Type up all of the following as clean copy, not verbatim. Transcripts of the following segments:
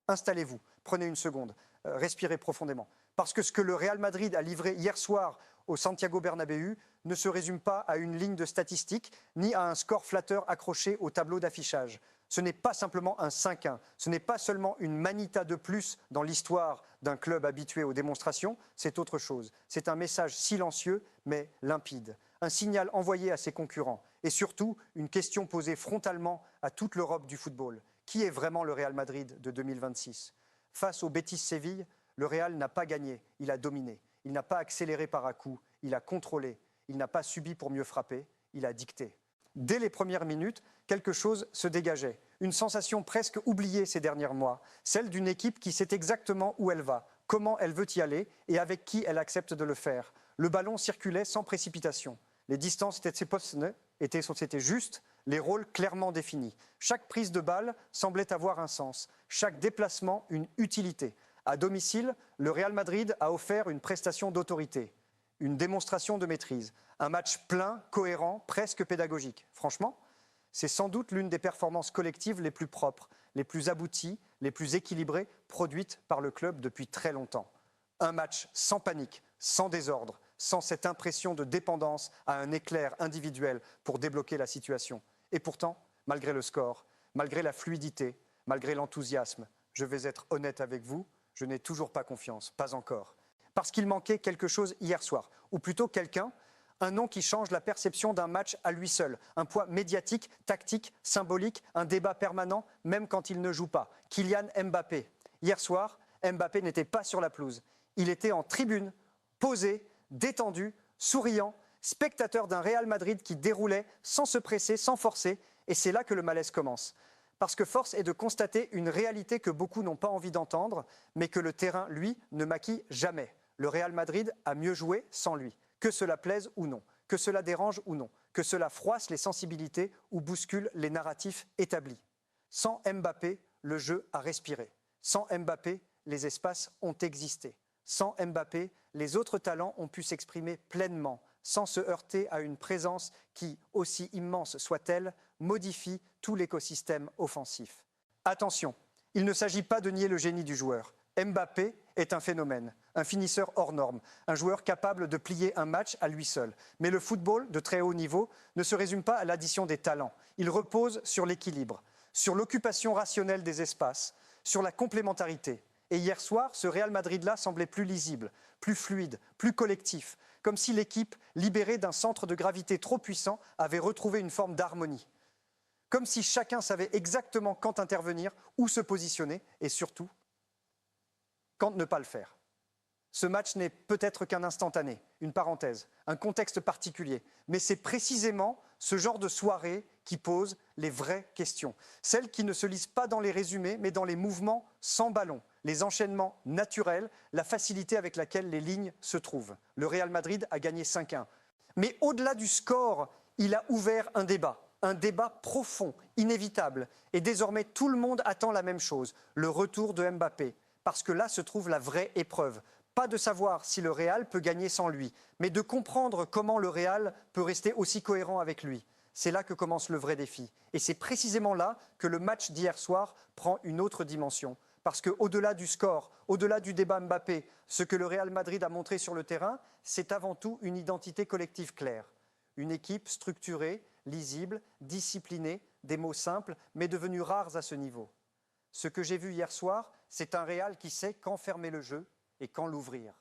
Installez-vous, prenez une seconde, respirez profondément. Parce que ce que le Real Madrid a livré hier soir au Santiago Bernabéu ne se résume pas à une ligne de statistiques, ni à un score flatteur accroché au tableau d'affichage. Ce n'est pas simplement un 5-1, ce n'est pas seulement une manita de plus dans l'histoire d'un club habitué aux démonstrations, c'est autre chose. C'est un message silencieux mais limpide, un signal envoyé à ses concurrents et surtout une question posée frontalement à toute l'Europe du football. Qui est vraiment le Real Madrid de 2026 ? Face au Betis Séville, le Real n'a pas gagné, il a dominé. Il n'a pas accéléré par à-coups, il a contrôlé. Il n'a pas subi pour mieux frapper, il a dicté. Dès les premières minutes, quelque chose se dégageait. Une sensation presque oubliée ces derniers mois, celle d'une équipe qui sait exactement où elle va, comment elle veut y aller et avec qui elle accepte de le faire. Le ballon circulait sans précipitation. Les distances étaient justes, les rôles clairement définis. Chaque prise de balle semblait avoir un sens, chaque déplacement une utilité. À domicile, le Real Madrid a offert une prestation d'autorité, une démonstration de maîtrise, un match plein, cohérent, presque pédagogique. Franchement, c'est sans doute l'une des performances collectives les plus propres, les plus abouties, les plus équilibrées produites par le club depuis très longtemps. Un match sans panique, sans désordre, sans cette impression de dépendance à un éclair individuel pour débloquer la situation. Et pourtant, malgré le score, malgré la fluidité, malgré l'enthousiasme, je vais être honnête avec vous, je n'ai toujours pas confiance, pas encore. Parce qu'il manquait quelque chose hier soir, ou plutôt quelqu'un, un nom qui change la perception d'un match à lui seul, un poids médiatique, tactique, symbolique, un débat permanent, même quand il ne joue pas. Kylian Mbappé. Hier soir, Mbappé n'était pas sur la pelouse. Il était en tribune, posé, détendu, souriant, spectateur d'un Real Madrid qui déroulait sans se presser, sans forcer, et c'est là que le malaise commence. Parce que force est de constater une réalité que beaucoup n'ont pas envie d'entendre, mais que le terrain, lui, ne maquille jamais. Le Real Madrid a mieux joué sans lui. Que cela plaise ou non, que cela dérange ou non, que cela froisse les sensibilités ou bouscule les narratifs établis. Sans Mbappé, le jeu a respiré. Sans Mbappé, les espaces ont existé. Sans Mbappé, les autres talents ont pu s'exprimer pleinement, sans se heurter à une présence qui, aussi immense soit-elle, modifie tout l'écosystème offensif. Attention, il ne s'agit pas de nier le génie du joueur. Mbappé est un phénomène, un finisseur hors norme, un joueur capable de plier un match à lui seul. Mais le football de très haut niveau ne se résume pas à l'addition des talents. Il repose sur l'équilibre, sur l'occupation rationnelle des espaces, sur la complémentarité. Et hier soir, ce Real Madrid-là semblait plus lisible, plus fluide, plus collectif, comme si l'équipe, libérée d'un centre de gravité trop puissant, avait retrouvé une forme d'harmonie. Comme si chacun savait exactement quand intervenir, où se positionner et surtout, quand ne pas le faire. Ce match n'est peut-être qu'un instantané, une parenthèse, un contexte particulier, mais c'est précisément ce genre de soirée qui pose les vraies questions. Celles qui ne se lisent pas dans les résumés, mais dans les mouvements sans ballon, les enchaînements naturels, la facilité avec laquelle les lignes se trouvent. Le Real Madrid a gagné 5-1. Mais au-delà du score, il a ouvert un débat profond, inévitable. Et désormais, tout le monde attend la même chose, le retour de Mbappé. Parce que là se trouve la vraie épreuve. Pas de savoir si le Real peut gagner sans lui, mais de comprendre comment le Real peut rester aussi cohérent avec lui. C'est là que commence le vrai défi. Et c'est précisément là que le match d'hier soir prend une autre dimension. Parce qu'au-delà du score, au-delà du débat Mbappé, ce que le Real Madrid a montré sur le terrain, c'est avant tout une identité collective claire. Une équipe structurée, lisible, disciplinée, des mots simples, mais devenus rares à ce niveau. Ce que j'ai vu hier soir, c'est un Real qui sait quand fermer le jeu et quand l'ouvrir.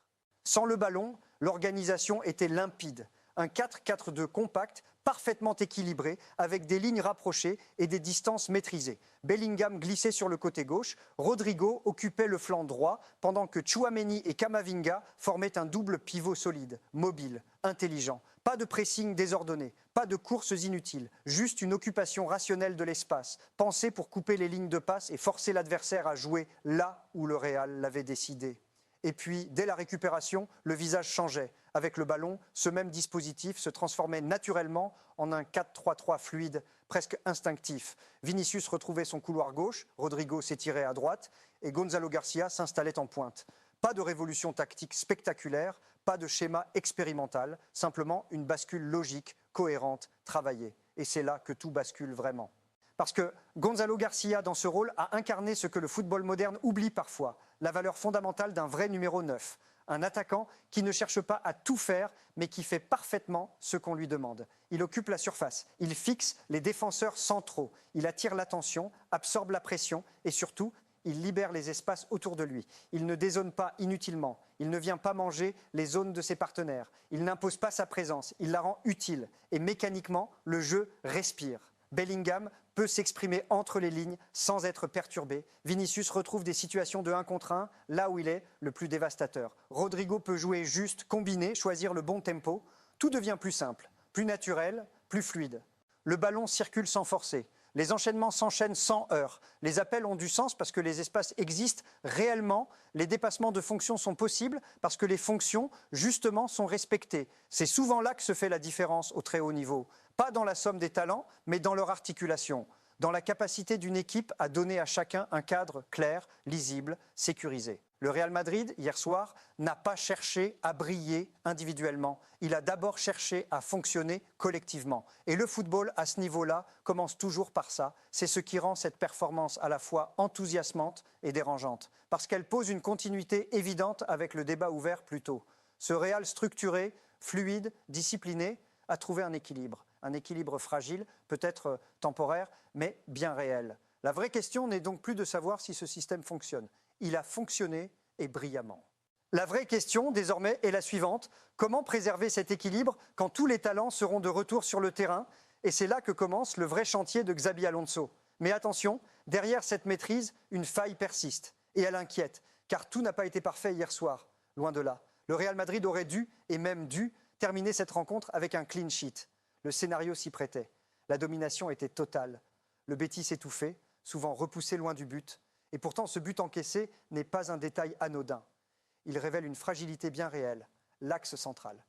Sans le ballon, l'organisation était limpide. Un 4-4-2 compact, parfaitement équilibré, avec des lignes rapprochées et des distances maîtrisées. Bellingham glissait sur le côté gauche, Rodrigo occupait le flanc droit, pendant que Tchouaméni et Camavinga formaient un double pivot solide, mobile, intelligent. Pas de pressing désordonné, pas de courses inutiles, juste une occupation rationnelle de l'espace, pensée pour couper les lignes de passe et forcer l'adversaire à jouer là où le Real l'avait décidé. Et puis, dès la récupération, le visage changeait. Avec le ballon, ce même dispositif se transformait naturellement en un 4-3-3 fluide, presque instinctif. Vinicius retrouvait son couloir gauche, Rodrigo s'étirait à droite et Gonzalo Garcia s'installait en pointe. Pas de révolution tactique spectaculaire, pas de schéma expérimental, simplement une bascule logique, cohérente, travaillée. Et c'est là que tout bascule vraiment. Parce que Gonzalo Garcia, dans ce rôle, a incarné ce que le football moderne oublie parfois, la valeur fondamentale d'un vrai numéro 9. Un attaquant qui ne cherche pas à tout faire, mais qui fait parfaitement ce qu'on lui demande. Il occupe la surface, il fixe les défenseurs centraux, il attire l'attention, absorbe la pression et surtout, il libère les espaces autour de lui. Il ne dézone pas inutilement, il ne vient pas manger les zones de ses partenaires, il n'impose pas sa présence, il la rend utile et mécaniquement, le jeu respire. Bellingham peut s'exprimer entre les lignes sans être perturbé. Vinicius retrouve des situations de 1 contre 1 là où il est le plus dévastateur. Rodrigo peut jouer juste, combiner, choisir le bon tempo. Tout devient plus simple, plus naturel, plus fluide. Le ballon circule sans forcer. Les enchaînements s'enchaînent sans heurts. Les appels ont du sens parce que les espaces existent réellement. Les dépassements de fonctions sont possibles parce que les fonctions, justement, sont respectées. C'est souvent là que se fait la différence au très haut niveau. Pas dans la somme des talents, mais dans leur articulation. Dans la capacité d'une équipe à donner à chacun un cadre clair, lisible, sécurisé. Le Real Madrid, hier soir, n'a pas cherché à briller individuellement. Il a d'abord cherché à fonctionner collectivement. Et le football, à ce niveau-là, commence toujours par ça. C'est ce qui rend cette performance à la fois enthousiasmante et dérangeante. Parce qu'elle pose une continuité évidente avec le débat ouvert plus tôt. Ce Real structuré, fluide, discipliné, a trouvé un équilibre fragile, peut-être temporaire, mais bien réel. La vraie question n'est donc plus de savoir si ce système fonctionne. Il a fonctionné et brillamment. La vraie question, désormais, est la suivante. Comment préserver cet équilibre quand tous les talents seront de retour sur le terrain? Et c'est là que commence le vrai chantier de Xabi Alonso. Mais attention, derrière cette maîtrise, une faille persiste. Et elle inquiète, car tout n'a pas été parfait hier soir. Loin de là. Le Real Madrid aurait dû, et même dû, terminer cette rencontre avec un clean sheet. Le scénario s'y prêtait. La domination était totale. Le Betis étouffé, souvent repoussé loin du but. Et pourtant, ce but encaissé n'est pas un détail anodin. Il révèle une fragilité bien réelle, l'axe central.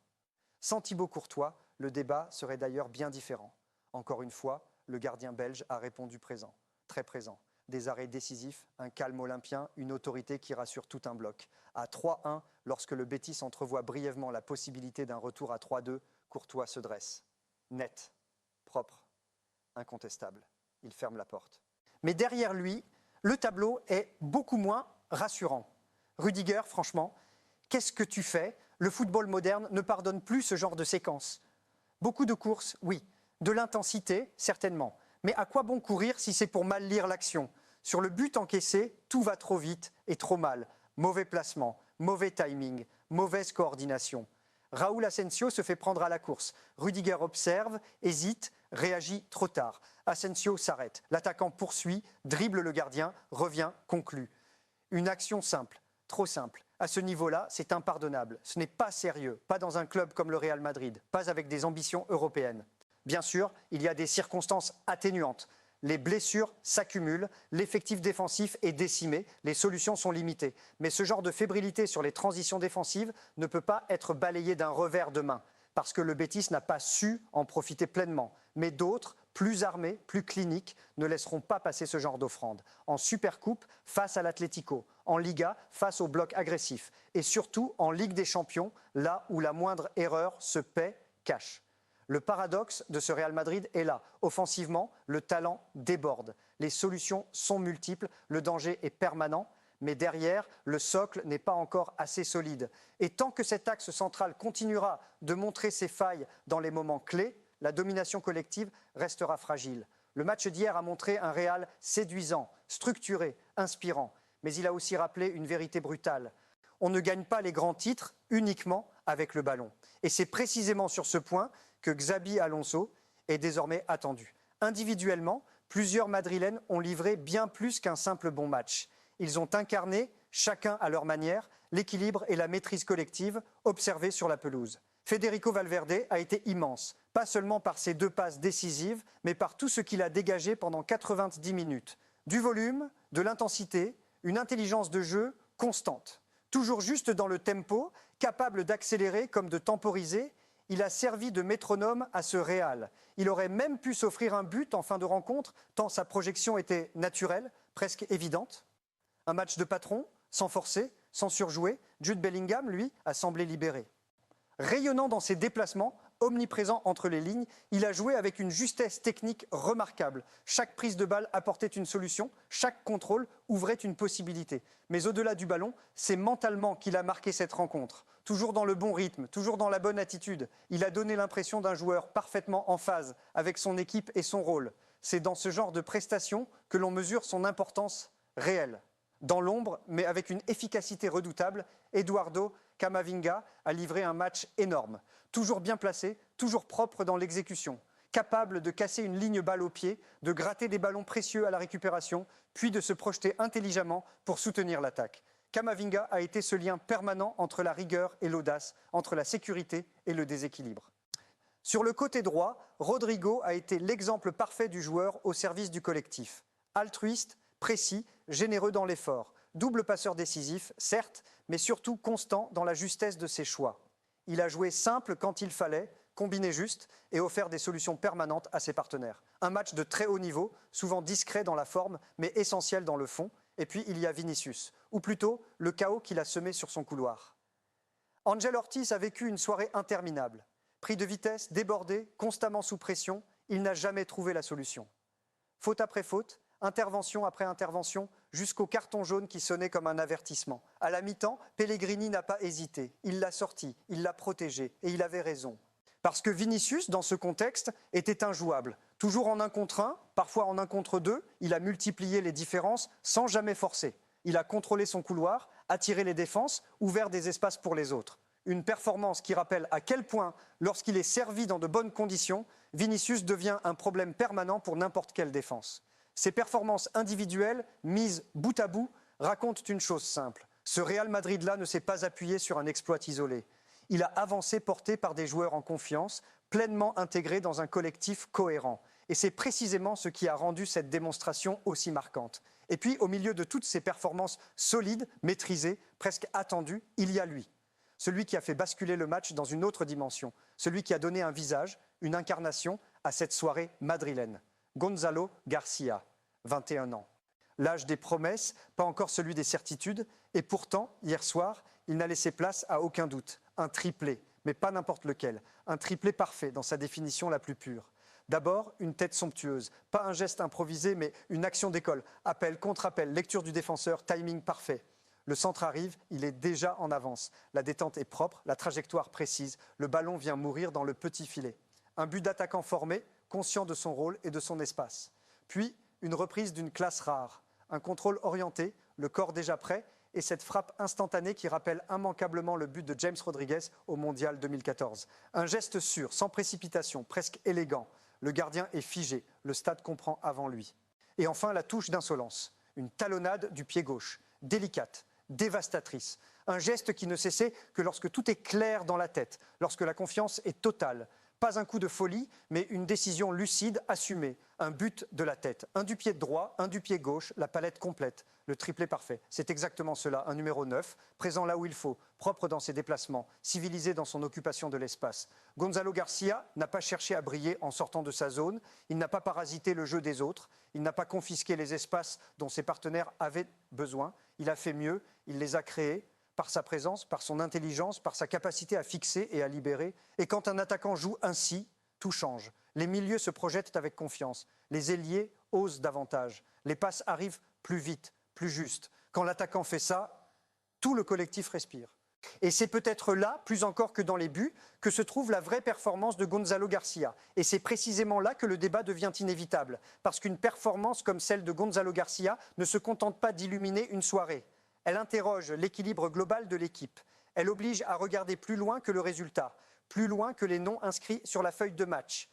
Sans Thibaut Courtois, le débat serait d'ailleurs bien différent. Encore une fois, le gardien belge a répondu présent, très présent. Des arrêts décisifs, un calme olympien, une autorité qui rassure tout un bloc. À 3-1, lorsque le Betis entrevoit brièvement la possibilité d'un retour à 3-2, Courtois se dresse. Net, propre, incontestable. Il ferme la porte. Mais derrière lui, le tableau est beaucoup moins rassurant. Rudiger, franchement, qu'est-ce que tu fais? Le football moderne ne pardonne plus ce genre de séquence. Beaucoup de courses, oui. De l'intensité, certainement. Mais à quoi bon courir si c'est pour mal lire l'action? Sur le but encaissé, tout va trop vite et trop mal. Mauvais placement, mauvais timing, mauvaise coordination. Raúl Asensio se fait prendre à la course. Rudiger observe, hésite, réagit trop tard. Asensio s'arrête. L'attaquant poursuit, dribble le gardien, revient, conclut. Une action simple, trop simple. À ce niveau-là, c'est impardonnable. Ce n'est pas sérieux, pas dans un club comme le Real Madrid, pas avec des ambitions européennes. Bien sûr, il y a des circonstances atténuantes. Les blessures s'accumulent, l'effectif défensif est décimé, les solutions sont limitées. Mais ce genre de fébrilité sur les transitions défensives ne peut pas être balayé d'un revers de main, parce que le Betis n'a pas su en profiter pleinement. Mais d'autres, plus armés, plus cliniques, ne laisseront pas passer ce genre d'offrande. En Supercoupe, face à l'Atlético, en Liga, face au bloc agressif, et surtout en Ligue des Champions, là où la moindre erreur se paie cash. Le paradoxe de ce Real Madrid est là. Offensivement, le talent déborde. Les solutions sont multiples, le danger est permanent, mais derrière, le socle n'est pas encore assez solide. Et tant que cet axe central continuera de montrer ses failles dans les moments clés, la domination collective restera fragile. Le match d'hier a montré un Real séduisant, structuré, inspirant. Mais il a aussi rappelé une vérité brutale. On ne gagne pas les grands titres uniquement avec le ballon. Et c'est précisément sur ce point que Xabi Alonso est désormais attendu. Individuellement, plusieurs Madrilènes ont livré bien plus qu'un simple bon match. Ils ont incarné, chacun à leur manière, l'équilibre et la maîtrise collective observés sur la pelouse. Federico Valverde a été immense, pas seulement par ses 2 passes décisives, mais par tout ce qu'il a dégagé pendant 90 minutes. Du volume, de l'intensité, une intelligence de jeu constante. Toujours juste dans le tempo, capable d'accélérer comme de temporiser, il a servi de métronome à ce Real. Il aurait même pu s'offrir un but en fin de rencontre, tant sa projection était naturelle, presque évidente. Un match de patron, sans forcer, sans surjouer. Jude Bellingham, lui, a semblé libéré. Rayonnant dans ses déplacements, Omniprésent entre les lignes, il a joué avec une justesse technique remarquable. Chaque prise de balle apportait une solution, chaque contrôle ouvrait une possibilité. Mais au-delà du ballon, c'est mentalement qu'il a marqué cette rencontre. Toujours dans le bon rythme, toujours dans la bonne attitude. Il a donné l'impression d'un joueur parfaitement en phase avec son équipe et son rôle. C'est dans ce genre de prestations que l'on mesure son importance réelle. Dans l'ombre, mais avec une efficacité redoutable, Eduardo Camavinga a livré un match énorme. Toujours bien placé, toujours propre dans l'exécution. Capable de casser une ligne balle au pied, de gratter des ballons précieux à la récupération, puis de se projeter intelligemment pour soutenir l'attaque. Camavinga a été ce lien permanent entre la rigueur et l'audace, entre la sécurité et le déséquilibre. Sur le côté droit, Rodrigo a été l'exemple parfait du joueur au service du collectif. Altruiste, précis, généreux dans l'effort. Double passeur décisif, certes, mais surtout constant dans la justesse de ses choix. Il a joué simple quand il fallait, combiné juste et offert des solutions permanentes à ses partenaires. Un match de très haut niveau, souvent discret dans la forme, mais essentiel dans le fond. Et puis il y a Vinicius, ou plutôt le chaos qu'il a semé sur son couloir. Ángel Ortiz a vécu une soirée interminable. Pris de vitesse, débordé, constamment sous pression, il n'a jamais trouvé la solution. Faute après faute, intervention après intervention, jusqu'au carton jaune qui sonnait comme un avertissement. À la mi-temps, Pellegrini n'a pas hésité. Il l'a sorti, il l'a protégé, et il avait raison. Parce que Vinicius, dans ce contexte, était injouable. Toujours en 1 contre 1, parfois en 1 contre 2, il a multiplié les différences sans jamais forcer. Il a contrôlé son couloir, attiré les défenses, ouvert des espaces pour les autres. Une performance qui rappelle à quel point, lorsqu'il est servi dans de bonnes conditions, Vinicius devient un problème permanent pour n'importe quelle défense. Ces performances individuelles, mises bout à bout, racontent une chose simple. Ce Real Madrid-là ne s'est pas appuyé sur un exploit isolé. Il a avancé porté par des joueurs en confiance, pleinement intégrés dans un collectif cohérent. Et c'est précisément ce qui a rendu cette démonstration aussi marquante. Et puis, au milieu de toutes ces performances solides, maîtrisées, presque attendues, il y a lui. Celui qui a fait basculer le match dans une autre dimension. Celui qui a donné un visage, une incarnation à cette soirée madrilène. Gonzalo Garcia, 21 ans. L'âge des promesses, pas encore celui des certitudes. Et pourtant, hier soir, il n'a laissé place à aucun doute. Un triplé, mais pas n'importe lequel. Un triplé parfait dans sa définition la plus pure. D'abord, une tête somptueuse. Pas un geste improvisé, mais une action d'école. Appel, contre-appel, lecture du défenseur, timing parfait. Le centre arrive, il est déjà en avance. La détente est propre, la trajectoire précise. Le ballon vient mourir dans le petit filet. Un but d'attaquant formé, conscient de son rôle et de son espace. Puis, une reprise d'une classe rare. Un contrôle orienté, le corps déjà prêt, et cette frappe instantanée qui rappelle immanquablement le but de James Rodriguez au Mondial 2014. Un geste sûr, sans précipitation, presque élégant. Le gardien est figé, le stade comprend avant lui. Et enfin, la touche d'insolence. Une talonnade du pied gauche, délicate, dévastatrice. Un geste qui ne cessait que lorsque tout est clair dans la tête, lorsque la confiance est totale. Pas un coup de folie, mais une décision lucide, assumée. Un but de la tête. Un du pied droit, un du pied gauche, la palette complète. Le triplé parfait. C'est exactement cela, un numéro 9, présent là où il faut, propre dans ses déplacements, civilisé dans son occupation de l'espace. Gonzalo Garcia n'a pas cherché à briller en sortant de sa zone. Il n'a pas parasité le jeu des autres. Il n'a pas confisqué les espaces dont ses partenaires avaient besoin. Il a fait mieux, il les a créés. Par sa présence, par son intelligence, par sa capacité à fixer et à libérer. Et quand un attaquant joue ainsi, tout change. Les milieux se projettent avec confiance. Les ailiers osent davantage. Les passes arrivent plus vite, plus justes. Quand l'attaquant fait ça, tout le collectif respire. Et c'est peut-être là, plus encore que dans les buts, que se trouve la vraie performance de Gonzalo Garcia. Et c'est précisément là que le débat devient inévitable. Parce qu'une performance comme celle de Gonzalo Garcia ne se contente pas d'illuminer une soirée. Elle interroge l'équilibre global de l'équipe. Elle oblige à regarder plus loin que le résultat, plus loin que les noms inscrits sur la feuille de match.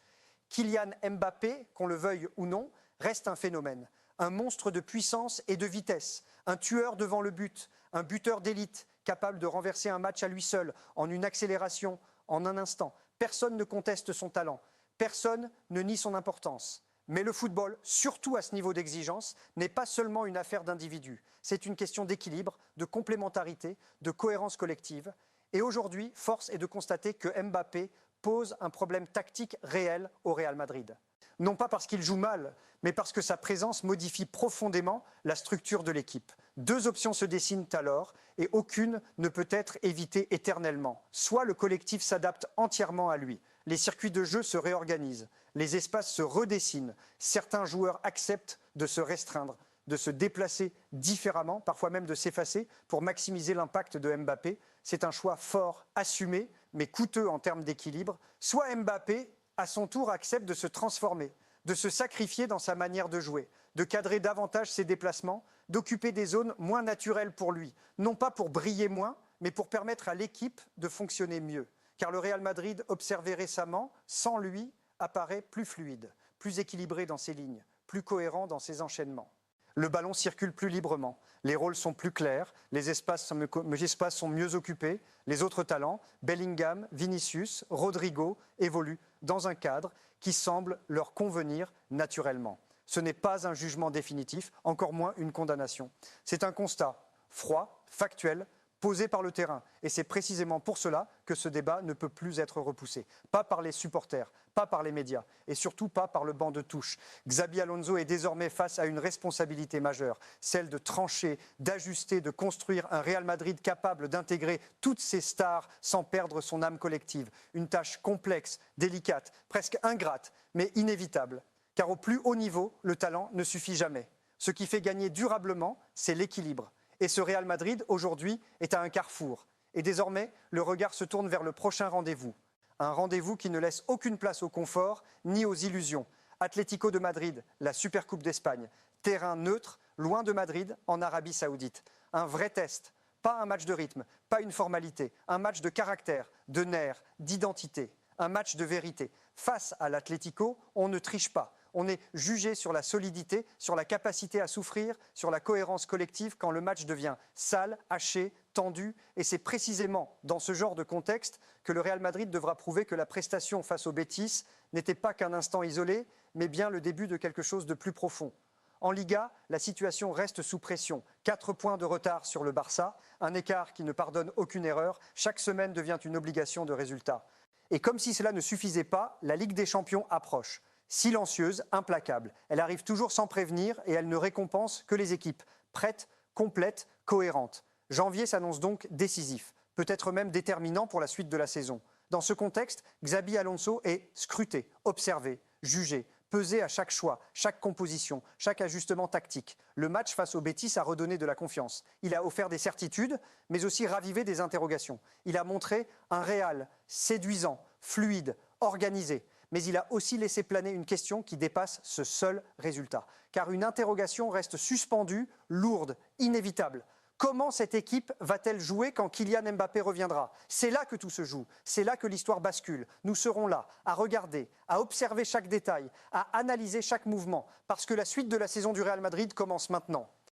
Kylian Mbappé, qu'on le veuille ou non, reste un phénomène. Un monstre de puissance et de vitesse. Un tueur devant le but. Un buteur d'élite, capable de renverser un match à lui seul, en une accélération, en un instant. Personne ne conteste son talent. Personne ne nie son importance. Mais le football, surtout à ce niveau d'exigence, n'est pas seulement une affaire d'individus. C'est une question d'équilibre, de complémentarité, de cohérence collective. Et aujourd'hui, force est de constater que Mbappé pose un problème tactique réel au Real Madrid. Non pas parce qu'il joue mal, mais parce que sa présence modifie profondément la structure de l'équipe. 2 options se dessinent alors, et aucune ne peut être évitée éternellement. Soit le collectif s'adapte entièrement à lui. les circuits de jeu se réorganisent, les espaces se redessinent, certains joueurs acceptent de se restreindre, de se déplacer différemment, parfois même de s'effacer pour maximiser l'impact de Mbappé. C'est un choix fort, assumé, mais coûteux en termes d'équilibre. Soit Mbappé, à son tour, accepte de se transformer, de se sacrifier dans sa manière de jouer, de cadrer davantage ses déplacements, d'occuper des zones moins naturelles pour lui, non pas pour briller moins, mais pour permettre à l'équipe de fonctionner mieux. Car le Real Madrid, observé récemment, sans lui, apparaît plus fluide, plus équilibré dans ses lignes, plus cohérent dans ses enchaînements. Le ballon circule plus librement, les rôles sont plus clairs, les espaces sont mieux occupés, les autres talents, Bellingham, Vinicius, Rodrigo, évoluent dans un cadre qui semble leur convenir naturellement. Ce n'est pas un jugement définitif, encore moins une condamnation. C'est un constat froid, factuel, posé par le terrain. Et c'est précisément pour cela que ce débat ne peut plus être repoussé. Pas par les supporters, pas par les médias et surtout pas par le banc de touche. Xabi Alonso est désormais face à une responsabilité majeure, celle de trancher, d'ajuster, de construire un Real Madrid capable d'intégrer toutes ses stars sans perdre son âme collective. Une tâche complexe, délicate, presque ingrate, mais inévitable. Car au plus haut niveau, le talent ne suffit jamais. Ce qui fait gagner durablement, c'est l'équilibre. Et ce Real Madrid, aujourd'hui, est à un carrefour. Et désormais, le regard se tourne vers le prochain rendez-vous. Un rendez-vous qui ne laisse aucune place au confort ni aux illusions. Atlético de Madrid, la Supercoupe d'Espagne. Terrain neutre, loin de Madrid, en Arabie Saoudite. Un vrai test. Pas un match de rythme, pas une formalité. Un match de caractère, de nerfs, d'identité. Un match de vérité. Face à l'Atlético, on ne triche pas. On est jugé sur la solidité, sur la capacité à souffrir, sur la cohérence collective quand le match devient sale, haché, tendu. Et c'est précisément dans ce genre de contexte que le Real Madrid devra prouver que la prestation face au Betis n'était pas qu'un instant isolé, mais bien le début de quelque chose de plus profond. En Liga, la situation reste sous pression. 4 points de retard sur le Barça, un écart qui ne pardonne aucune erreur. Chaque semaine devient une obligation de résultat. Et comme si cela ne suffisait pas, la Ligue des Champions approche. Silencieuse, implacable. Elle arrive toujours sans prévenir et elle ne récompense que les équipes prêtes, complètes, cohérentes. Janvier s'annonce donc décisif, peut-être même déterminant pour la suite de la saison. Dans ce contexte, Xabi Alonso est scruté, observé, jugé, pesé à chaque choix, chaque composition, chaque ajustement tactique. Le match face au Betis a redonné de la confiance. Il a offert des certitudes, mais aussi ravivé des interrogations. Il a montré un Real séduisant, fluide, organisé. Mais il a aussi laissé planer une question qui dépasse ce seul résultat. Car une interrogation reste suspendue, lourde, inévitable. Comment cette équipe va-t-elle jouer quand Kylian Mbappé reviendra? C'est là que tout se joue, c'est là que l'histoire bascule. Nous serons là, à regarder, à observer chaque détail, à analyser chaque mouvement, parce que la suite de la saison du Real Madrid commence maintenant.